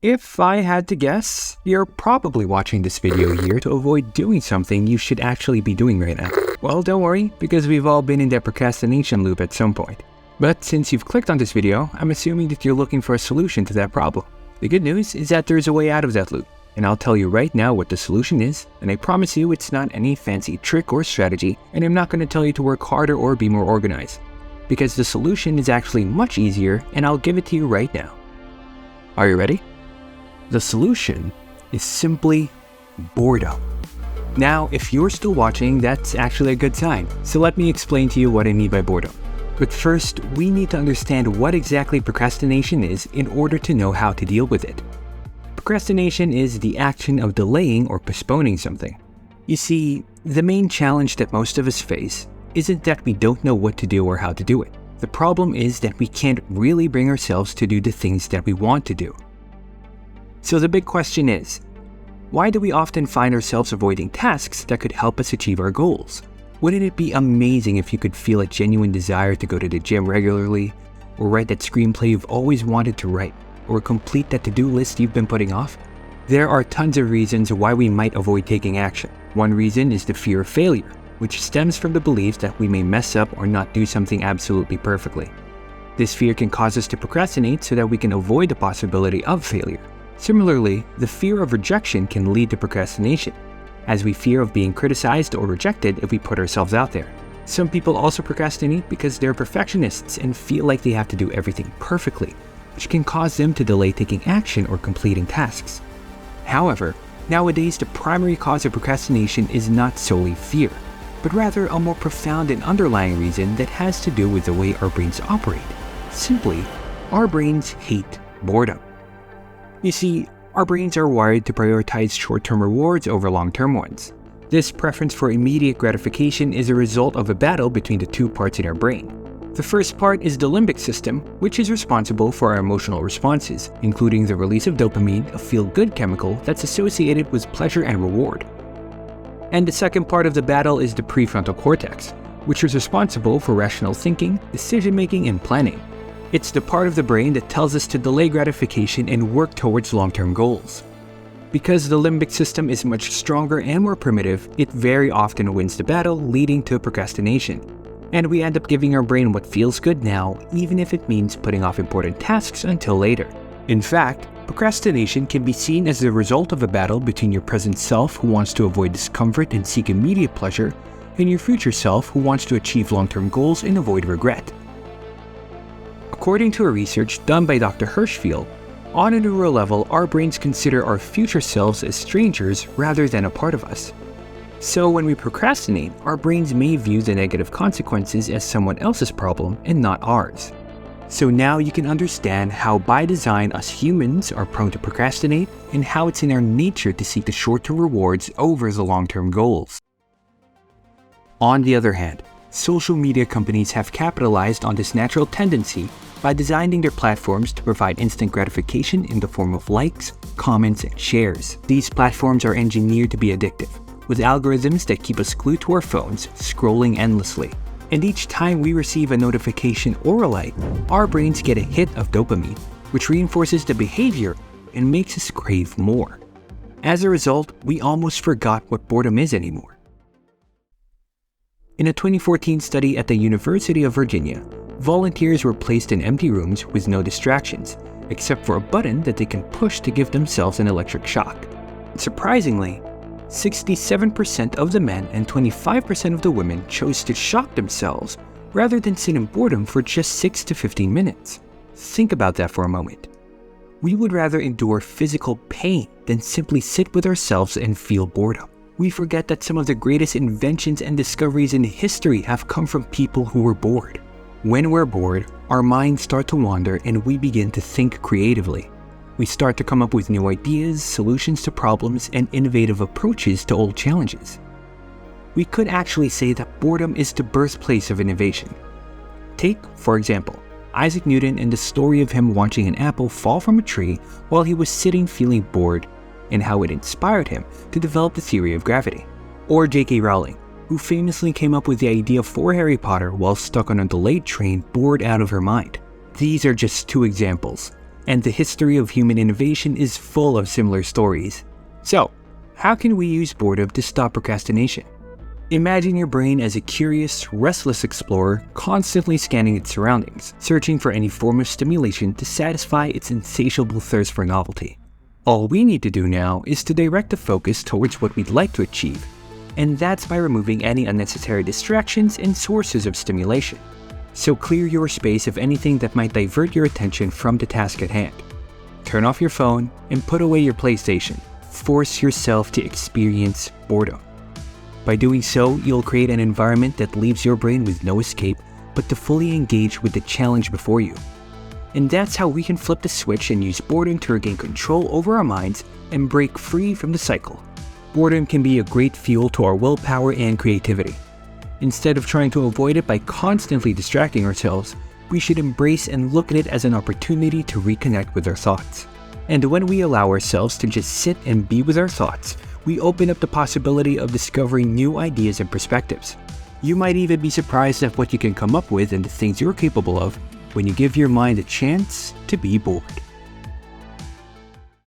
If I had to guess, you're probably watching this video here to avoid doing something you should actually be doing right now. Well, don't worry, because we've all been in that procrastination loop at some point. But since you've clicked on this video, I'm assuming that you're looking for a solution to that problem. The good news is that there's a way out of that loop, and I'll tell you right now what the solution is, and I promise you it's not any fancy trick or strategy, and I'm not going to tell you to work harder or be more organized. Because the solution is actually much easier, and I'll give it to you right now. Are you ready? The solution is simply boredom. Now, if you're still watching, that's actually a good sign. So let me explain to you what I mean by boredom. But first, we need to understand what exactly procrastination is in order to know how to deal with it. Procrastination is the action of delaying or postponing something. You see, the main challenge that most of us face isn't that we don't know what to do or how to do it. The problem is that we can't really bring ourselves to do the things that we want to do. So the big question is, why do we often find ourselves avoiding tasks that could help us achieve our goals? Wouldn't it be amazing if you could feel a genuine desire to go to the gym regularly, or write that screenplay you've always wanted to write, or complete that to-do list you've been putting off? There are tons of reasons why we might avoid taking action. One reason is the fear of failure, which stems from the belief that we may mess up or not do something absolutely perfectly. This fear can cause us to procrastinate so that we can avoid the possibility of failure. Similarly, the fear of rejection can lead to procrastination, as we fear of being criticized or rejected if we put ourselves out there. Some people also procrastinate because they're perfectionists and feel like they have to do everything perfectly, which can cause them to delay taking action or completing tasks. However, nowadays the primary cause of procrastination is not solely fear, but rather a more profound and underlying reason that has to do with the way our brains operate. Simply, our brains hate boredom. You see, our brains are wired to prioritize short-term rewards over long-term ones. This preference for immediate gratification is a result of a battle between the two parts in our brain. The first part is the limbic system, which is responsible for our emotional responses, including the release of dopamine, a feel-good chemical that's associated with pleasure and reward. And the second part of the battle is the prefrontal cortex, which is responsible for rational thinking, decision-making, and planning. It's the part of the brain that tells us to delay gratification and work towards long-term goals. Because the limbic system is much stronger and more primitive, it very often wins the battle, leading to procrastination. And we end up giving our brain what feels good now, even if it means putting off important tasks until later. In fact, procrastination can be seen as the result of a battle between your present self who wants to avoid discomfort and seek immediate pleasure, and your future self who wants to achieve long-term goals and avoid regret. According to a research done by Dr. Hirschfeld, on a neural level, our brains consider our future selves as strangers rather than a part of us. So when we procrastinate, our brains may view the negative consequences as someone else's problem and not ours. So now you can understand how by design us humans are prone to procrastinate and how it's in our nature to seek the short-term rewards over the long-term goals. On the other hand, social media companies have capitalized on this natural tendency by designing their platforms to provide instant gratification in the form of likes, comments, and shares. These platforms are engineered to be addictive, with algorithms that keep us glued to our phones, scrolling endlessly. And each time we receive a notification or a like, our brains get a hit of dopamine, which reinforces the behavior and makes us crave more. As a result, we almost forgot what boredom is anymore. In a 2014 study at the University of Virginia, volunteers were placed in empty rooms with no distractions, except for a button that they can push to give themselves an electric shock. Surprisingly, 67% of the men and 25% of the women chose to shock themselves rather than sit in boredom for just 6 to 15 minutes. Think about that for a moment. We would rather endure physical pain than simply sit with ourselves and feel boredom. We forget that some of the greatest inventions and discoveries in history have come from people who were bored. When we're bored, our minds start to wander and we begin to think creatively. We start to come up with new ideas, solutions to problems, and innovative approaches to old challenges. We could actually say that boredom is the birthplace of innovation. Take, for example, Isaac Newton and the story of him watching an apple fall from a tree while he was sitting feeling bored, and how it inspired him to develop the theory of gravity. Or J.K. Rowling, who famously came up with the idea for Harry Potter while stuck on a delayed train bored out of her mind. These are just two examples. and the history of human innovation is full of similar stories. So, how can we use boredom to stop procrastination? Imagine your brain as a curious, restless explorer constantly scanning its surroundings, searching for any form of stimulation to satisfy its insatiable thirst for novelty. All we need to do now is to direct the focus towards what we'd like to achieve, and that's by removing any unnecessary distractions and sources of stimulation. So clear your space of anything that might divert your attention from the task at hand. Turn off your phone and put away your PlayStation. Force yourself to experience boredom. By doing so, you'll create an environment that leaves your brain with no escape but to fully engage with the challenge before you. And that's how we can flip the switch and use boredom to regain control over our minds and break free from the cycle. Boredom can be a great fuel to our willpower and creativity. Instead of trying to avoid it by constantly distracting ourselves, we should embrace and look at it as an opportunity to reconnect with our thoughts. And when we allow ourselves to just sit and be with our thoughts, we open up the possibility of discovering new ideas and perspectives. You might even be surprised at what you can come up with and the things you're capable of when you give your mind a chance to be bored.